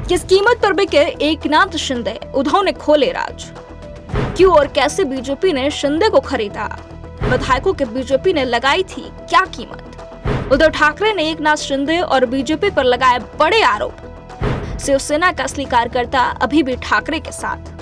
किस कीमत पर बिके एकनाथ शिंदे, उद्धव ने खोले राज। क्यों और कैसे बीजेपी ने शिंदे को खरीदा, विधायकों के बीजेपी ने लगाई थी क्या कीमत। उद्धव ठाकरे ने एकनाथ शिंदे और बीजेपी पर लगाए बड़े आरोप। शिवसेना का असली कार्यकर्ता अभी भी ठाकरे के साथ।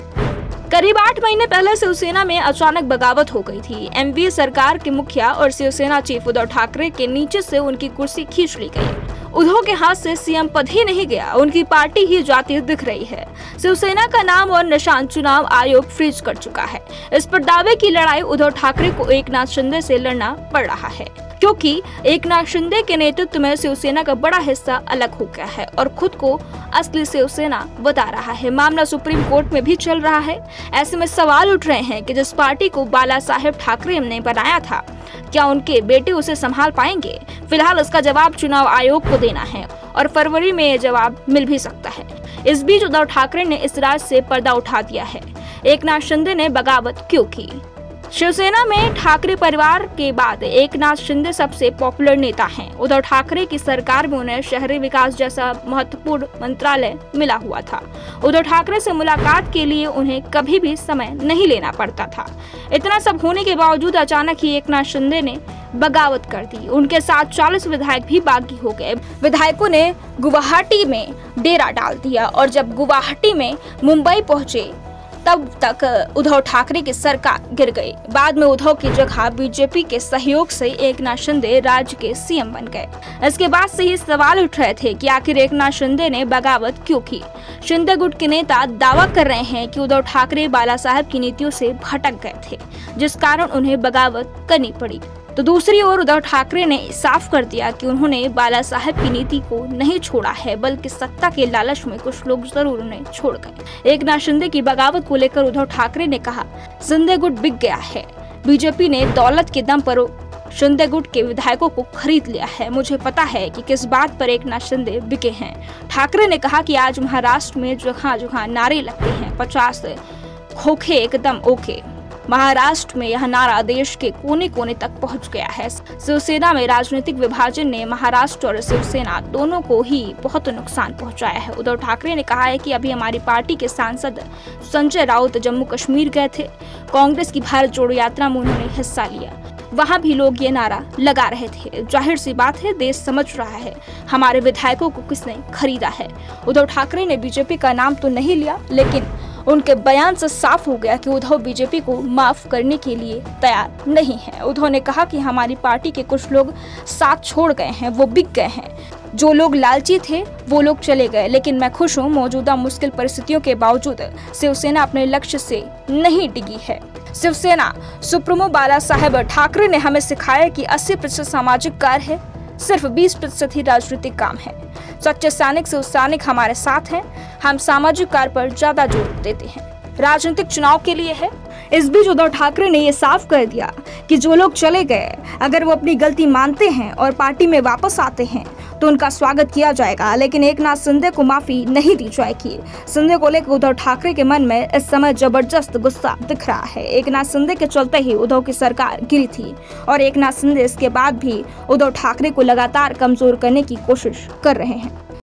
करीब 8 महीने पहले शिवसेना में अचानक बगावत हो गई थी। एमवीए सरकार के मुखिया और शिवसेना चीफ उद्धव ठाकरे के नीचे से उनकी कुर्सी खींच ली गई। उद्धव के हाथ से सीएम पद ही नहीं गया, उनकी पार्टी ही जाती दिख रही है। शिवसेना का नाम और निशान चुनाव आयोग फ्रीज कर चुका है। इस पर दावे की लड़ाई उद्धव ठाकरे को एकनाथ शिंदे से लड़ना पड़ रहा है, क्योंकि एकनाथ शिंदे के नेतृत्व में शिवसेना का बड़ा हिस्सा अलग हो गया है और खुद को असली शिवसेना बता रहा है। मामला सुप्रीम कोर्ट में भी चल रहा है। ऐसे में सवाल उठ रहे हैं कि जिस पार्टी को बाला साहेब ठाकरे ने बनाया था, क्या उनके बेटे उसे संभाल पाएंगे। फिलहाल इसका जवाब चुनाव आयोग को देना है और फरवरी में यह जवाब मिल भी सकता है। इस बीच उद्धव ठाकरे ने इस राज से पर्दा उठा दिया है। एकनाथ शिंदे ने बगावत क्यों की। शिवसेना में ठाकरे परिवार के बाद एकनाथ शिंदे सबसे पॉपुलर नेता हैं। उद्धव ठाकरे की सरकार में उन्हें शहरी विकास जैसा महत्वपूर्ण मंत्रालय मिला हुआ था। उद्धव ठाकरे से मुलाकात के लिए उन्हें कभी भी समय नहीं लेना पड़ता था। इतना सब होने के बावजूद अचानक ही एकनाथ शिंदे ने बगावत कर दी। उनके साथ 40 विधायक भी बागी हो गए। विधायकों ने गुवाहाटी में डेरा डाल दिया और जब गुवाहाटी में मुंबई पहुंचे तब तक उद्धव ठाकरे की सरकार गिर गई। बाद में उद्धव की जगह बीजेपी के सहयोग से एकनाथ शिंदे राज्य के सीएम बन गए। इसके बाद से ही सवाल उठ रहे थे कि आखिर एकनाथ शिंदे ने बगावत क्यों की। शिंदे गुट के नेता दावा कर रहे हैं कि उद्धव ठाकरे बाला साहब की नीतियों से भटक गए थे, जिस कारण उन्हें बगावत करनी पड़ी। तो दूसरी ओर उद्धव ठाकरे ने साफ कर दिया कि उन्होंने बाला साहब की नीति को नहीं छोड़ा है, बल्कि सत्ता के लालच में कुछ लोग जरूर उन्हें छोड़ गए। एकनाथ शिंदे की बगावत को लेकर उद्धव ठाकरे ने कहा, शिंदे गुट बिक गया है। बीजेपी ने दौलत के दम पर शिंदे गुट के विधायकों को खरीद लिया है। मुझे पता है कि किस बात पर एकनाथ शिंदे बिके हैं। ठाकरे ने कहा कि आज महाराष्ट्र में जगह जगह नारे लगते हैं, 50 खोखे एकदम ओके। महाराष्ट्र में यह नारा देश के कोने कोने तक पहुंच गया है। शिवसेना में राजनीतिक विभाजन ने महाराष्ट्र और शिवसेना दोनों को ही बहुत नुकसान पहुंचाया है। उद्धव ठाकरे ने कहा है कि अभी हमारी पार्टी के सांसद संजय राउत जम्मू कश्मीर गए थे। कांग्रेस की भारत जोड़ो यात्रा में उन्होंने हिस्सा लिया, वहां भी लोग ये नारा लगा रहे थे। जाहिर सी बात है, देश समझ रहा है हमारे विधायकों को किसने खरीदा है। उद्धव ठाकरे ने बीजेपी का नाम तो नहीं लिया, लेकिन उनके बयान से साफ हो गया कि उद्धव बीजेपी को माफ करने के लिए तैयार नहीं है। उद्धव ने कहा कि हमारी पार्टी के कुछ लोग साथ छोड़ गए हैं, वो बिक गए हैं। जो लोग लालची थे वो लोग चले गए, लेकिन मैं खुश हूँ। मौजूदा मुश्किल परिस्थितियों के बावजूद शिवसेना अपने लक्ष्य से नहीं डिगी है। शिवसेना सुप्रीमो बाला साहेब ठाकरे ने हमें सिखाया कि 80% सामाजिक कार्य है, सिर्फ 20% ही राजनीतिक काम है। सच्चे सैनिक शिवसैनिक हमारे साथ हैं। हम सामाजिक कार्य पर ज्यादा जोर देते हैं, राजनीतिक चुनाव के लिए है। इस बीच उद्धव ठाकरे ने ये साफ कर दिया कि जो लोग चले गए, अगर वो अपनी गलती मानते हैं और पार्टी में वापस आते हैं तो उनका स्वागत किया जाएगा, लेकिन एकनाथ शिंदे को माफी नहीं दी जाएगी। शिंदे को लेकर उद्धव ठाकरे के मन में इस समय जबरदस्त गुस्सा दिख रहा है। एकनाथ शिंदे के चलते ही उद्धव की सरकार गिरी थी और एकनाथ शिंदे इसके बाद भी उद्धव ठाकरे को लगातार कमजोर करने की कोशिश कर रहे हैं।